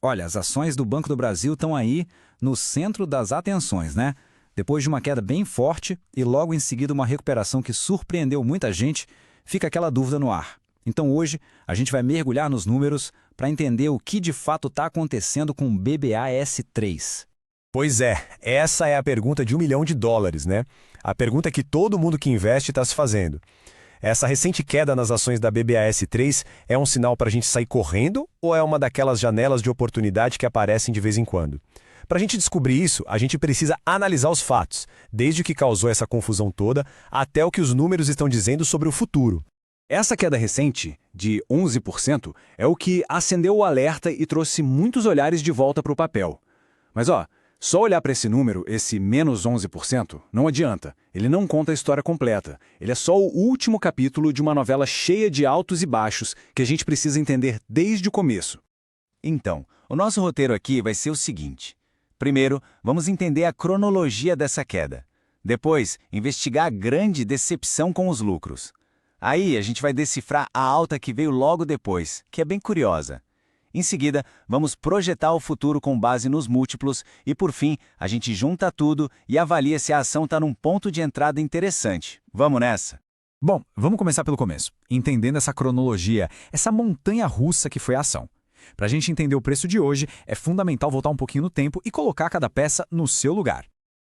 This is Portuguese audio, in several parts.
Olha, as ações do Banco do Brasil estão aí no centro das atenções, né? Depois de uma queda bem forte e logo em seguida uma recuperação que surpreendeu muita gente, fica aquela dúvida no ar. Então hoje a gente vai mergulhar nos números para entender o que de fato está acontecendo com o BBAS3. Pois é, essa é a pergunta de US$ 1 milhão, né? A pergunta que todo mundo que investe está se fazendo. Essa recente queda nas ações da BBAS3 é um sinal para a gente sair correndo ou é uma daquelas janelas de oportunidade que aparecem de vez em quando? Para a gente descobrir isso, a gente precisa analisar os fatos, desde o que causou essa confusão toda até o que os números estão dizendo sobre o futuro. Essa queda recente, de 11%, é o que acendeu o alerta e trouxe muitos olhares de volta para o papel. Mas só olhar para esse número, esse menos 11%, não adianta. Ele não conta a história completa. Ele é só o último capítulo de uma novela cheia de altos e baixos que a gente precisa entender desde o começo. Então, o nosso roteiro aqui vai ser o seguinte. Primeiro, vamos entender a cronologia dessa queda. Depois, investigar a grande decepção com os lucros. Aí, a gente vai decifrar a alta que veio logo depois, que é bem curiosa. Em seguida, vamos projetar o futuro com base nos múltiplos e, por fim, a gente junta tudo e avalia se a ação está num ponto de entrada interessante. Vamos nessa? Bom, vamos começar pelo começo, entendendo essa cronologia, essa montanha-russa que foi a ação. Para a gente entender o preço de hoje, é fundamental voltar um pouquinho no tempo e colocar cada peça no seu lugar.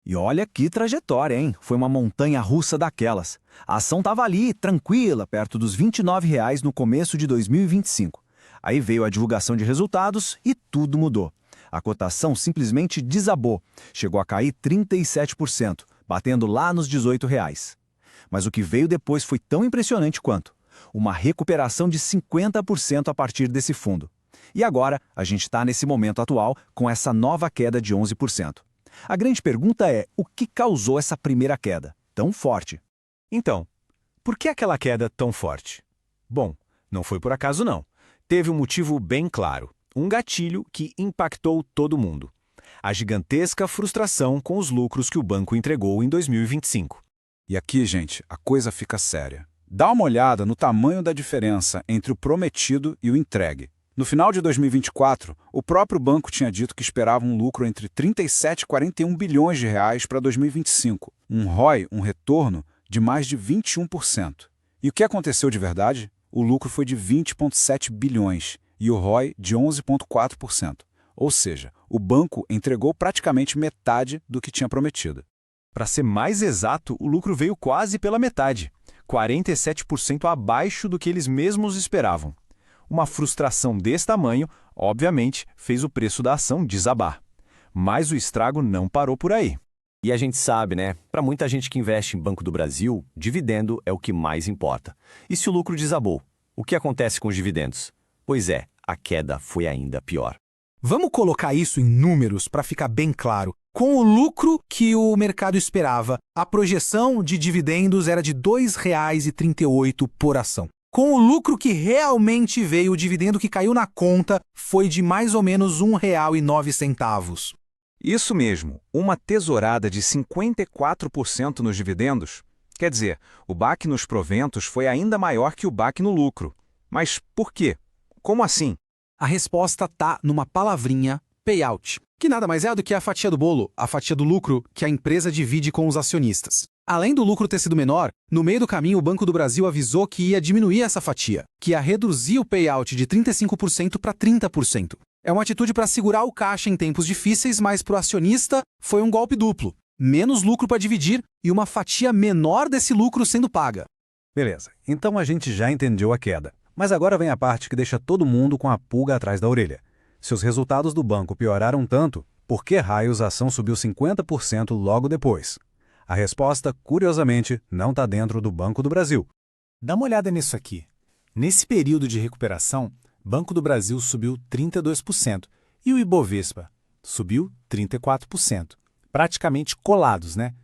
E olha que trajetória, hein? Foi uma montanha-russa daquelas. A ação estava ali, tranquila, perto dos R$ 29 no começo de 2025. Aí veio a divulgação de resultados e tudo mudou. A cotação simplesmente desabou. Chegou a cair 37%, batendo lá nos R$ 18. Mas o que veio depois foi tão impressionante quanto uma recuperação de 50% a partir desse fundo. E agora, a gente está nesse momento atual com essa nova queda de 11%. A grande pergunta é, o que causou essa primeira queda tão forte? Então, por que aquela queda tão forte? Bom, não foi por acaso não. Teve um motivo bem claro, um gatilho que impactou todo mundo. A gigantesca frustração com os lucros que o banco entregou em 2025. E aqui, gente, a coisa fica séria. Dá uma olhada no tamanho da diferença entre o prometido e o entregue. No final de 2024, o próprio banco tinha dito que esperava um lucro entre 37 e 41 bilhões de reais para 2025, um ROI, um retorno, de mais de 21%. E o que aconteceu de verdade? O lucro foi de 20,7 bilhões e o ROI de 11,4%. Ou seja, o banco entregou praticamente metade do que tinha prometido. Para ser mais exato, o lucro veio quase pela metade, 47% abaixo do que eles mesmos esperavam. Uma frustração desse tamanho, obviamente, fez o preço da ação desabar. Mas o estrago não parou por aí. E a gente sabe, né? Para muita gente que investe em Banco do Brasil, dividendo é o que mais importa. E se o lucro desabou? O que acontece com os dividendos? Pois é, a queda foi ainda pior. Vamos colocar isso em números para ficar bem claro. Com o lucro que o mercado esperava, a projeção de dividendos era de R$ 2,38 por ação. Com o lucro que realmente veio, o dividendo que caiu na conta foi de mais ou menos R$ 1,09. Isso mesmo, uma tesourada de 54% nos dividendos. Quer dizer, o baque nos proventos foi ainda maior que o baque no lucro. Mas por quê? Como assim? A resposta está numa palavrinha, payout, que nada mais é do que a fatia do bolo, a fatia do lucro que a empresa divide com os acionistas. Além do lucro ter sido menor, no meio do caminho o Banco do Brasil avisou que ia diminuir essa fatia, que ia reduzir o payout de 35% para 30%. É uma atitude para segurar o caixa em tempos difíceis, mas para o acionista foi um golpe duplo. Menos lucro para dividir e uma fatia menor desse lucro sendo paga. Beleza, então a gente já entendeu a queda. Mas agora vem a parte que deixa todo mundo com a pulga atrás da orelha. Se os resultados do banco pioraram tanto, por que raios a ação subiu 50% logo depois? A resposta, curiosamente, não está dentro do Banco do Brasil. Dá uma olhada nisso aqui. Nesse período de recuperação, Banco do Brasil subiu 32% e o Ibovespa subiu 34%. Praticamente colados, né?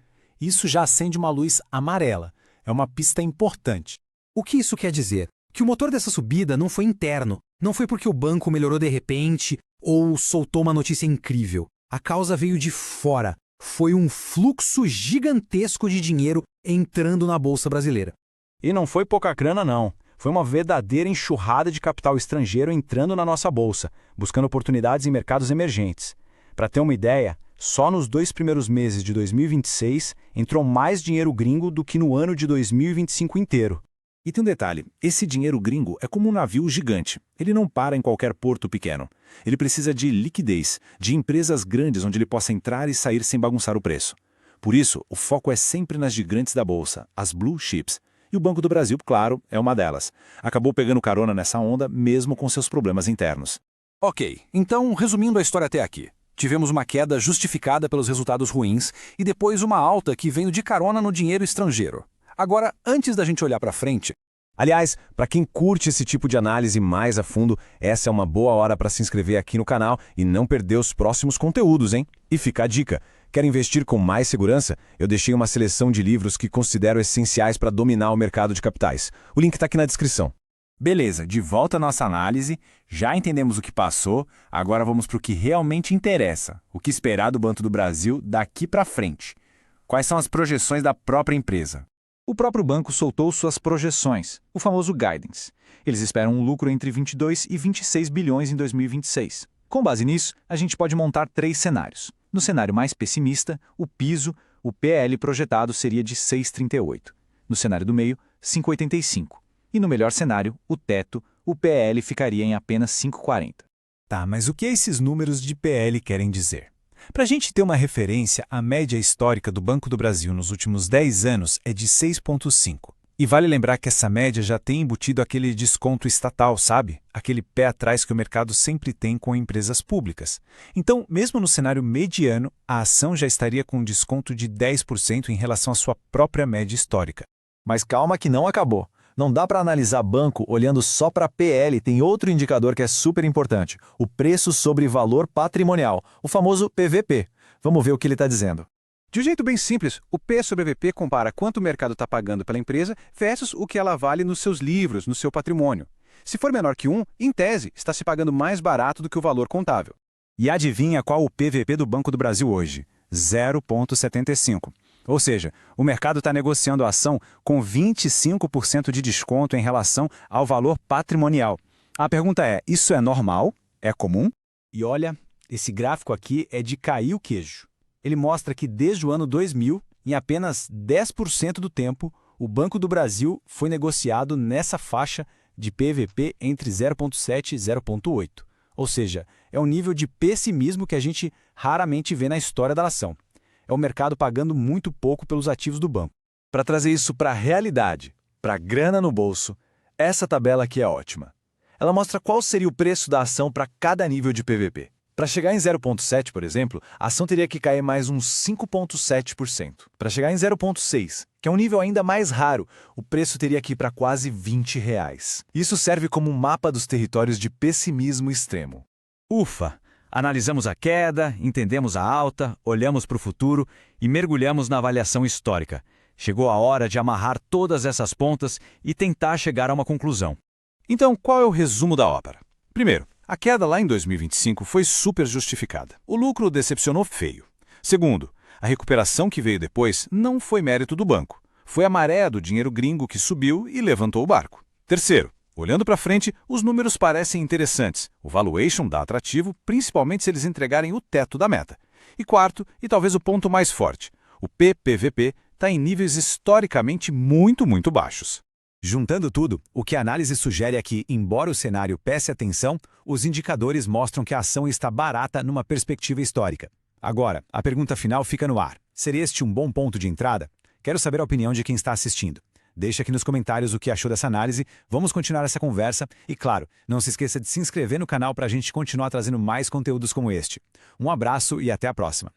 Isso já acende uma luz amarela. É uma pista importante. O que isso quer dizer? Que o motor dessa subida não foi interno. Não foi porque o banco melhorou de repente ou soltou uma notícia incrível. A causa veio de fora. Foi um fluxo gigantesco de dinheiro entrando na Bolsa Brasileira. E não foi pouca grana não. Foi uma verdadeira enxurrada de capital estrangeiro entrando na nossa bolsa, buscando oportunidades em mercados emergentes. Para ter uma ideia, só nos 2 primeiros meses de 2026 entrou mais dinheiro gringo do que no ano de 2025 inteiro. E tem um detalhe, esse dinheiro gringo é como um navio gigante. Ele não para em qualquer porto pequeno. Ele precisa de liquidez, de empresas grandes onde ele possa entrar e sair sem bagunçar o preço. Por isso, o foco é sempre nas gigantes da bolsa, as blue chips. E o Banco do Brasil, claro, é uma delas. Acabou pegando carona nessa onda, mesmo com seus problemas internos. Ok, então, resumindo a história até aqui. Tivemos uma queda justificada pelos resultados ruins e depois uma alta que veio de carona no dinheiro estrangeiro. Agora, antes da gente olhar para frente... Aliás, para quem curte esse tipo de análise mais a fundo, essa é uma boa hora para se inscrever aqui no canal e não perder os próximos conteúdos, hein? E fica a dica, quer investir com mais segurança? Eu deixei uma seleção de livros que considero essenciais para dominar o mercado de capitais. O link está aqui na descrição. Beleza, de volta à nossa análise, já entendemos o que passou, agora vamos para o que realmente interessa, o que esperar do Banco do Brasil daqui para frente. Quais são as projeções da própria empresa? O próprio banco soltou suas projeções, o famoso guidance. Eles esperam um lucro entre 22 e 26 bilhões em 2026. Com base nisso, a gente pode montar 3 cenários. No cenário mais pessimista, o piso, o PL projetado seria de 6,38. No cenário do meio, 5,85. E no melhor cenário, o teto, o PL ficaria em apenas 5,40. Tá, mas o que esses números de PL querem dizer? Para a gente ter uma referência, a média histórica do Banco do Brasil nos últimos 10 anos é de 6,5. E vale lembrar que essa média já tem embutido aquele desconto estatal, sabe? Aquele pé atrás que o mercado sempre tem com empresas públicas. Então, mesmo no cenário mediano, a ação já estaria com um desconto de 10% em relação à sua própria média histórica. Mas calma que não acabou. Não dá para analisar banco olhando só para PL, tem outro indicador que é super importante, o preço sobre valor patrimonial, o famoso PVP. Vamos ver o que ele está dizendo. De um jeito bem simples, o P sobre VP compara quanto o mercado está pagando pela empresa versus o que ela vale nos seus livros, no seu patrimônio. Se for menor que 1, em tese, está se pagando mais barato do que o valor contável. E adivinha qual o PVP do Banco do Brasil hoje? 0,75. Ou seja, o mercado está negociando a ação com 25% de desconto em relação ao valor patrimonial. A pergunta é, isso é normal? É comum? E olha, esse gráfico aqui é de cair o queijo. Ele mostra que desde o ano 2000, em apenas 10% do tempo, o Banco do Brasil foi negociado nessa faixa de PVP entre 0,7 e 0,8. Ou seja, é um nível de pessimismo que a gente raramente vê na história da ação. É o mercado pagando muito pouco pelos ativos do banco. Para trazer isso para a realidade, para a grana no bolso, essa tabela aqui é ótima. Ela mostra qual seria o preço da ação para cada nível de PVP. Para chegar em 0,7, por exemplo, a ação teria que cair mais uns 5,7%. Para chegar em 0,6, que é um nível ainda mais raro, o preço teria que ir para quase R$20. Isso serve como um mapa dos territórios de pessimismo extremo. Ufa! Analisamos a queda, entendemos a alta, olhamos para o futuro e mergulhamos na avaliação histórica. Chegou a hora de amarrar todas essas pontas e tentar chegar a uma conclusão. Então, qual é o resumo da ópera? Primeiro, a queda lá em 2025 foi super justificada. O lucro decepcionou feio. Segundo, a recuperação que veio depois não foi mérito do banco. Foi a maré do dinheiro gringo que subiu e levantou o barco. Terceiro, olhando para frente, os números parecem interessantes. O valuation dá atrativo, principalmente se eles entregarem o teto da meta. E quarto, e talvez o ponto mais forte, o PPVP está em níveis historicamente muito baixos. Juntando tudo, o que a análise sugere é que, embora o cenário peça atenção, os indicadores mostram que a ação está barata numa perspectiva histórica. Agora, a pergunta final fica no ar. Seria este um bom ponto de entrada? Quero saber a opinião de quem está assistindo. Deixa aqui nos comentários o que achou dessa análise, vamos continuar essa conversa e, claro, não se esqueça de se inscrever no canal para a gente continuar trazendo mais conteúdos como este. Um abraço e até a próxima!